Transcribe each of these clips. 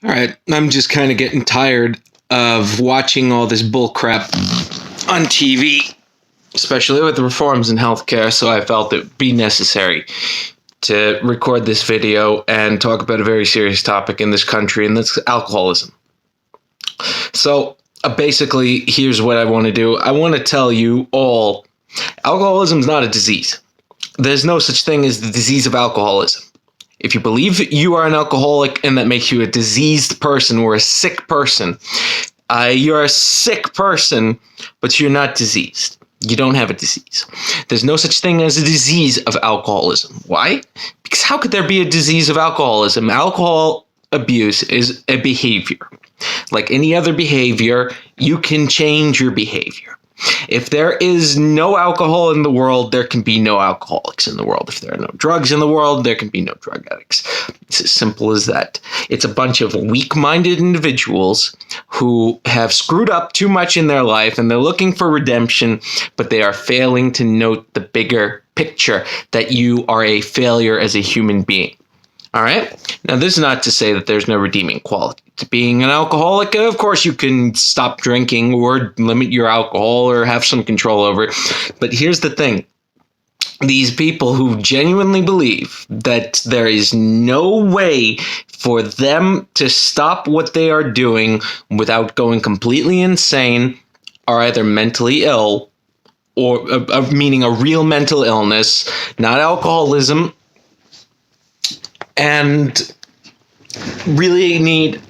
All right, I'm just kind of getting tired of watching all this bullcrap on TV, especially with the reforms in healthcare, so I felt it would be necessary to record this video and talk about a very serious topic in this country, and that's alcoholism. So, basically, here's what I want to do. I want to tell you all, alcoholism is not a disease. There's no such thing as the disease of alcoholism. If you believe you are an alcoholic and that makes you a diseased person or a sick person, you're a sick person, but you're not diseased. You don't have a disease. There's no such thing as a disease of alcoholism. Why? Because how could there be a disease of alcoholism? Alcohol abuse is a behavior. Like any other behavior, you can change your behavior. If there is no alcohol in the world, there can be no alcoholics in the world. If there are no drugs in the world, there can be no drug addicts. It's as simple as that. It's a bunch of weak-minded individuals who have screwed up too much in their life and they're looking for redemption, but they are failing to note the bigger picture that you are a failure as a human being. All right. Now, this is not to say that there's no redeeming quality to being an alcoholic. Of course, you can stop drinking or limit your alcohol or have some control over it. But here's the thing. These people who genuinely believe that there is no way for them to stop what they are doing without going completely insane are either mentally ill or meaning a real mental illness, not alcoholism, and really need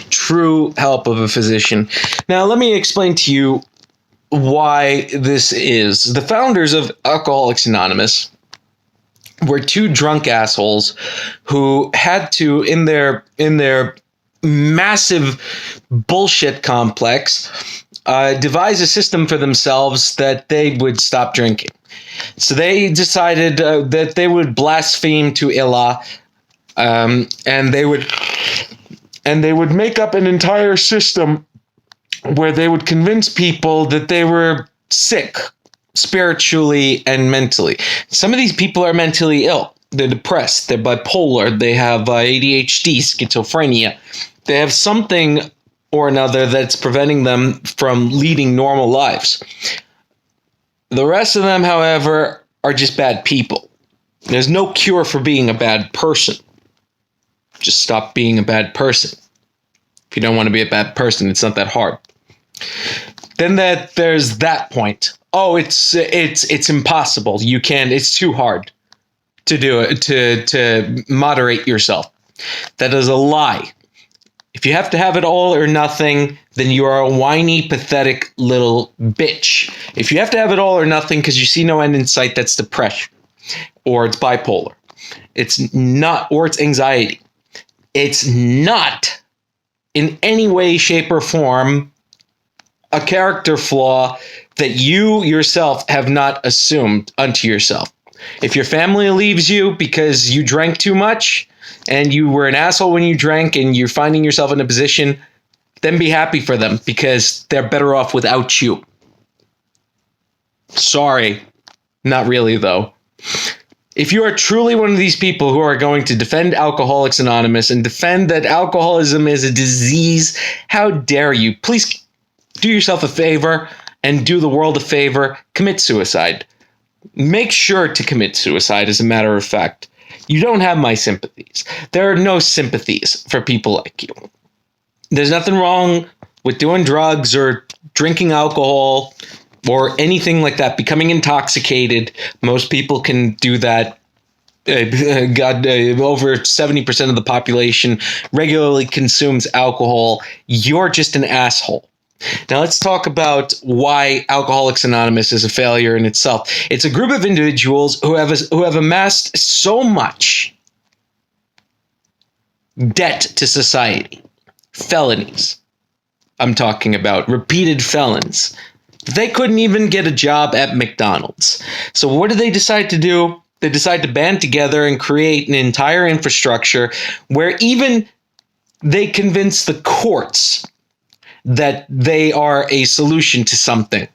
true help of a physician. Now, let me explain to you why this is. The founders of Alcoholics Anonymous were two drunk assholes who had to, in their massive bullshit complex, devise a system for themselves that they would stop drinking. So they decided that they would blaspheme to Elah, and they would make up an entire system where they would convince people that they were sick spiritually and mentally. Some of these people are mentally ill. They're depressed. They're bipolar. They have ADHD, schizophrenia. They have something or another that's preventing them from leading normal lives. The rest of them, however, are just bad people. There's no cure for being a bad person. Just stop being a bad person. If you don't want to be a bad person, it's not that hard. Then there's that point. Oh, it's impossible. You can't. It's too hard to do it, to moderate yourself. That is a lie. If you have to have it all or nothing, then you are a whiny, pathetic little bitch. If you have to have it all or nothing because you see no end in sight, that's depression, or it's bipolar. It's not, or it's anxiety. It's not in any way, shape, or form a character flaw that you yourself have not assumed unto yourself. If your family leaves you because you drank too much and you were an asshole when you drank and you're finding yourself in a position, then be happy for them because they're better off without you. Sorry. Not really, though. If you are truly one of these people who are going to defend Alcoholics Anonymous and defend that alcoholism is a disease, how dare you? Please do yourself a favor and do the world a favor. Commit suicide. Make sure to commit suicide, as a matter of fact. You don't have my sympathies. There are no sympathies for people like you. There's nothing wrong with doing drugs or drinking alcohol or anything like that, becoming intoxicated. Most people can do that. Over 70% of the population regularly consumes alcohol. You're just an asshole. Now let's talk about why Alcoholics Anonymous is a failure in itself. It's a group of individuals who have amassed so much debt to society. Felonies. I'm talking about repeated felons. They couldn't even get a job at McDonald's. So what did they decide to do? They decide to band together and create an entire infrastructure where even they convince the courts that they are a solution to something.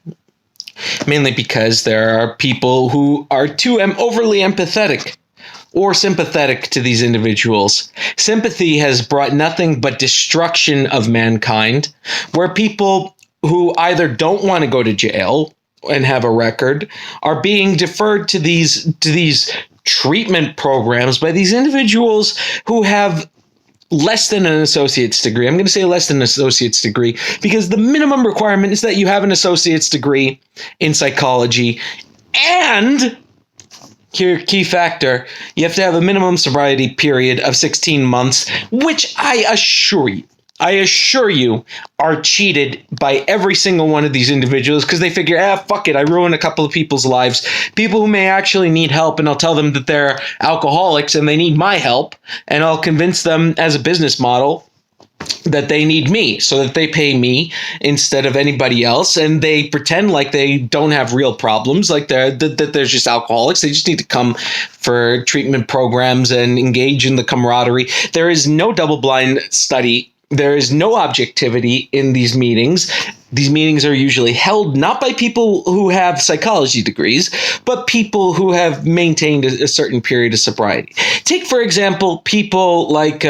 Mainly because there are people who are too overly empathetic or sympathetic to these individuals. Sympathy has brought nothing but destruction of mankind, where people who either don't want to go to jail and have a record are being deferred to these treatment programs by these individuals who have less than an associate's degree. I'm going to say less than an associate's degree because the minimum requirement is that you have an associate's degree in psychology, and key factor, you have to have a minimum sobriety period of 16 months, which I assure you are cheated by every single one of these individuals because they figure, fuck it, I ruined a couple of people's lives, people who may actually need help, and I'll tell them that they're alcoholics and they need my help, and I'll convince them as a business model that they need me so that they pay me instead of anybody else, and they pretend like they don't have real problems, like that they're just alcoholics. They just need to come for treatment programs and engage in the camaraderie. There is no double-blind study. There is no objectivity in these meetings. These meetings are usually held not by people who have psychology degrees, but people who have maintained a certain period of sobriety. Take, for example, people like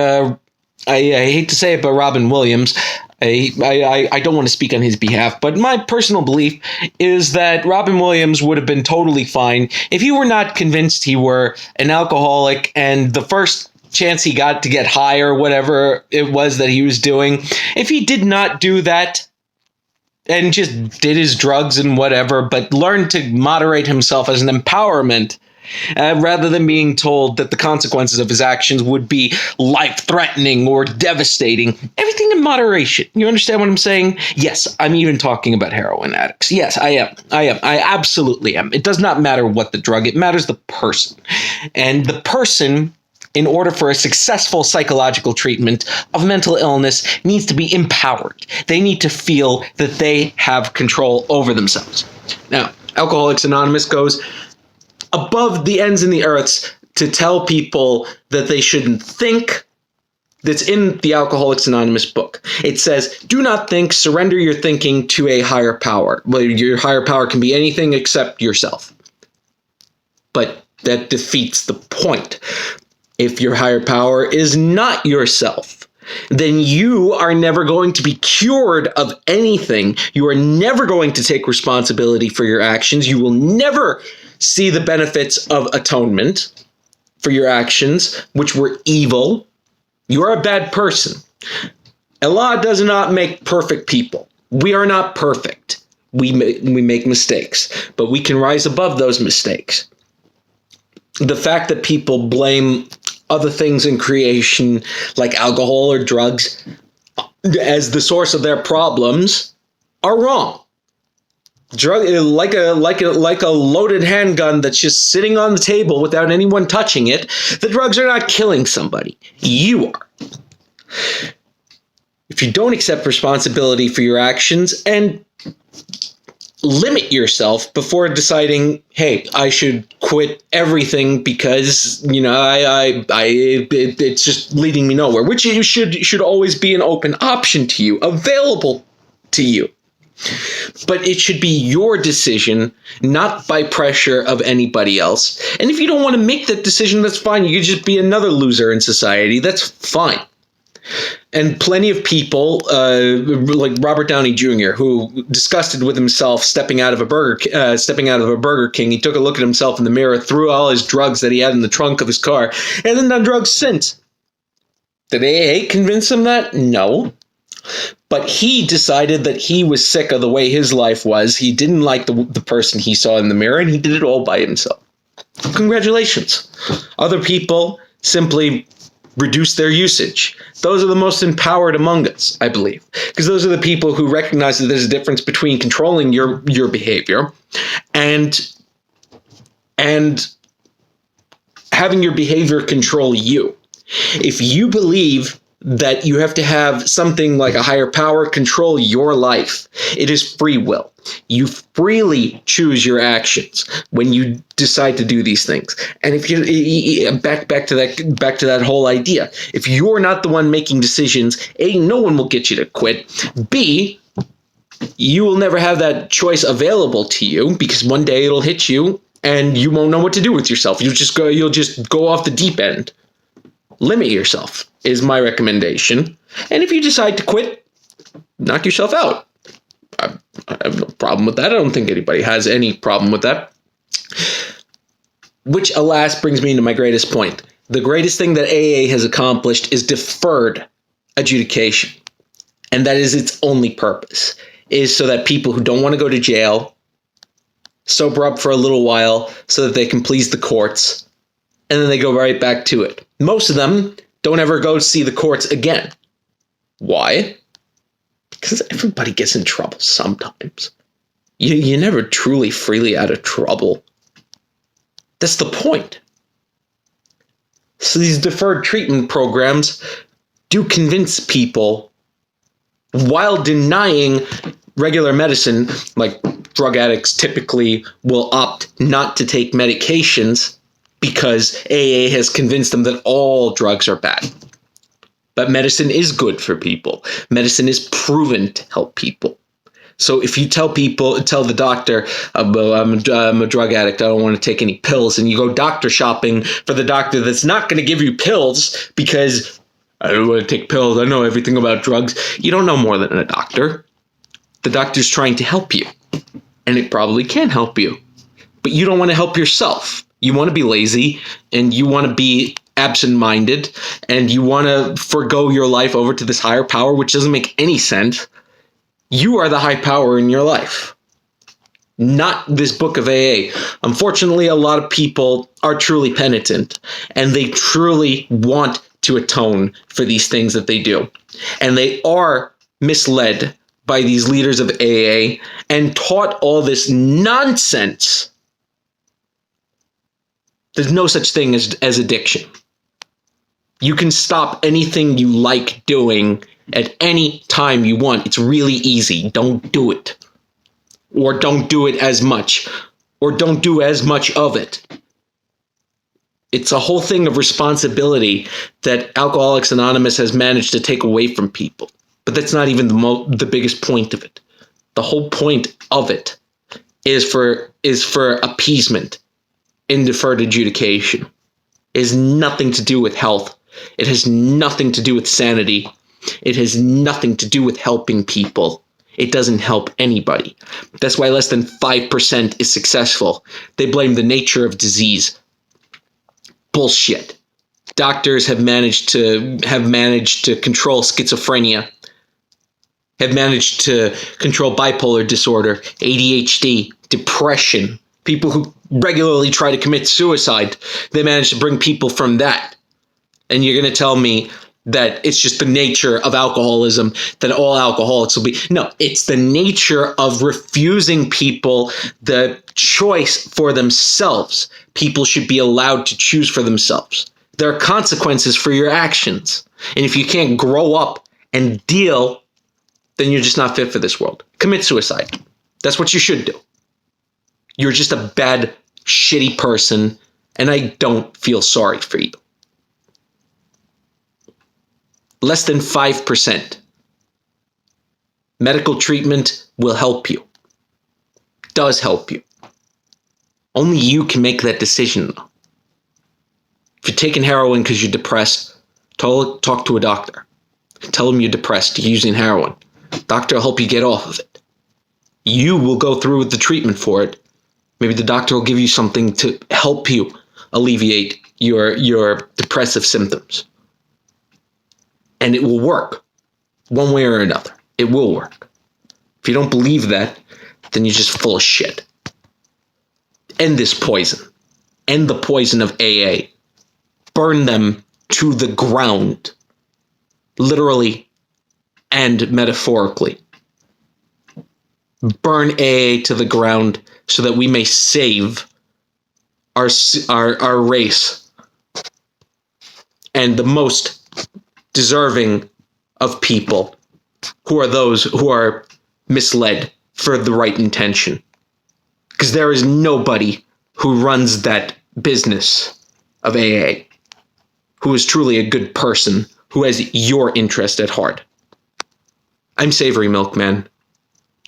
I hate to say it, but Robin Williams. I don't want to speak on his behalf, but my personal belief is that Robin Williams would have been totally fine if he were not convinced he were an alcoholic, and the first chance he got to get high or whatever it was that he was doing, if he did not do that and just did his drugs and whatever, but learned to moderate himself as an empowerment, rather than being told that the consequences of his actions would be life-threatening or devastating. Everything in moderation. You understand what I'm saying? Yes, I'm even talking about heroin addicts. Yes, I am. I absolutely am. It does not matter what the drug. It matters the person. And the person, in order for a successful psychological treatment of mental illness, needs to be empowered. They need to feel that they have control over themselves. Now, Alcoholics Anonymous goes above the ends and the earths to tell people that they shouldn't think. That's in the Alcoholics Anonymous book. It says, do not think, surrender your thinking to a higher power. Well, your higher power can be anything except yourself. But that defeats the point. If your higher power is not yourself, then you are never going to be cured of anything. You are never going to take responsibility for your actions. You will never see the benefits of atonement for your actions, which were evil. You are a bad person. Elah does not make perfect people. We are not perfect. We make mistakes, but we can rise above those mistakes. The fact that people blame other things in creation, like alcohol or drugs, as the source of their problems, are wrong. Drug, like a loaded handgun that's just sitting on the table without anyone touching it, the drugs are not killing somebody. You are. If you don't accept responsibility for your actions and limit yourself before deciding, hey, I should quit everything because, it's just leading me nowhere, which you should always be an open option to you, available to you. But it should be your decision, not by pressure of anybody else. And if you don't want to make that decision, that's fine. You could just be another loser in society. That's fine. And plenty of people, like Robert Downey Jr., who, disgusted with himself, stepping out of a Burger King, he took a look at himself in the mirror, threw all his drugs that he had in the trunk of his car, and then done drugs since. Did AA convince him that? No. But he decided that he was sick of the way his life was. He didn't like the person he saw in the mirror, and he did it all by himself. Congratulations. Other people simply reduce their usage. Those are the most empowered among us, I believe, because those are the people who recognize that there's a difference between controlling your behavior and having your behavior control you. If you believe that you have to have something like a higher power control your life, it is free will. You freely choose your actions when you decide to do these things. And if you back to that whole idea, if you're not the one making decisions, A, no one will get you to quit. B, you will never have that choice available to you because one day it'll hit you and you won't know what to do with yourself. You'll just go off the deep end. Limit yourself is my recommendation. And if you decide to quit, knock yourself out. I have no problem with that. I don't think anybody has any problem with that. Which, alas, brings me to my greatest point. The greatest thing that AA has accomplished is deferred adjudication. And that is its only purpose, is so that people who don't want to go to jail sober up for a little while so that they can please the courts, and then they go right back to it. Most of them don't ever go see the courts again. Why? Because everybody gets in trouble sometimes. You're never truly freely out of trouble. That's the point. So these deferred treatment programs do convince people, while denying regular medicine, like drug addicts typically will opt not to take medications because AA has convinced them that all drugs are bad. But medicine is good for people. Medicine is proven to help people. So if you tell the doctor, I'm a drug addict, I don't want to take any pills, and you go doctor shopping for the doctor that's not going to give you pills because I don't want to take pills, I know everything about drugs, you don't know more than a doctor. The doctor's trying to help you, and it probably can help you. But you don't want to help yourself. You want to be lazy, and you want to be absent-minded, and you want to forgo your life over to this higher power, which doesn't make any sense. You are the high power in your life, not this book of AA. Unfortunately, a lot of people are truly penitent, and they truly want to atone for these things that they do. And they are misled by these leaders of AA and taught all this nonsense. There's no such thing as addiction. You can stop anything you like doing at any time you want. It's really easy. Don't do it. Or don't do it as much. Or don't do as much of it. It's a whole thing of responsibility that Alcoholics Anonymous has managed to take away from people. But that's not even the biggest point of it. The whole point of it is for appeasement in deferred adjudication. It has nothing to do with health. It has nothing to do with sanity. It has nothing to do with helping people. It doesn't help anybody. That's why less than 5% is successful. They blame the nature of disease. Bullshit. Doctors have managed to control schizophrenia, have managed to control bipolar disorder, ADHD, depression. People who regularly try to commit suicide, they manage to bring people from that. And you're going to tell me that it's just the nature of alcoholism, that all alcoholics will be. No, it's the nature of refusing people the choice for themselves. People should be allowed to choose for themselves. There are consequences for your actions. And if you can't grow up and deal, then you're just not fit for this world. Commit suicide. That's what you should do. You're just a bad, shitty person, and I don't feel sorry for you. Less than 5%. Medical treatment will help you. Does help you. Only you can make that decision, though. If you're taking heroin because you're depressed, talk to a doctor. Tell them you're depressed, you're using heroin. Doctor will help you get off of it. You will go through with the treatment for it. Maybe the doctor will give you something to help you alleviate your depressive symptoms. And it will work. One way or another. It will work. If you don't believe that, then you're just full of shit. End this poison. End the poison of AA. Burn them to the ground. Literally and metaphorically. Burn AA to the ground so that we may save our race and the most deserving of people who are those who are misled for the right intention. Because there is nobody who runs that business of AA who is truly a good person, who has your interest at heart. I'm Savory Milkman.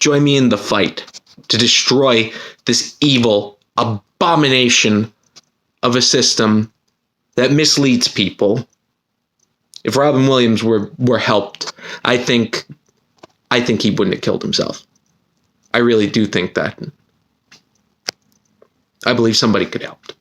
Join me in the fight to destroy this evil, abomination of a system that misleads people. If Robin Williams were helped, I think he wouldn't have killed himself. I really do think that. I believe somebody could help.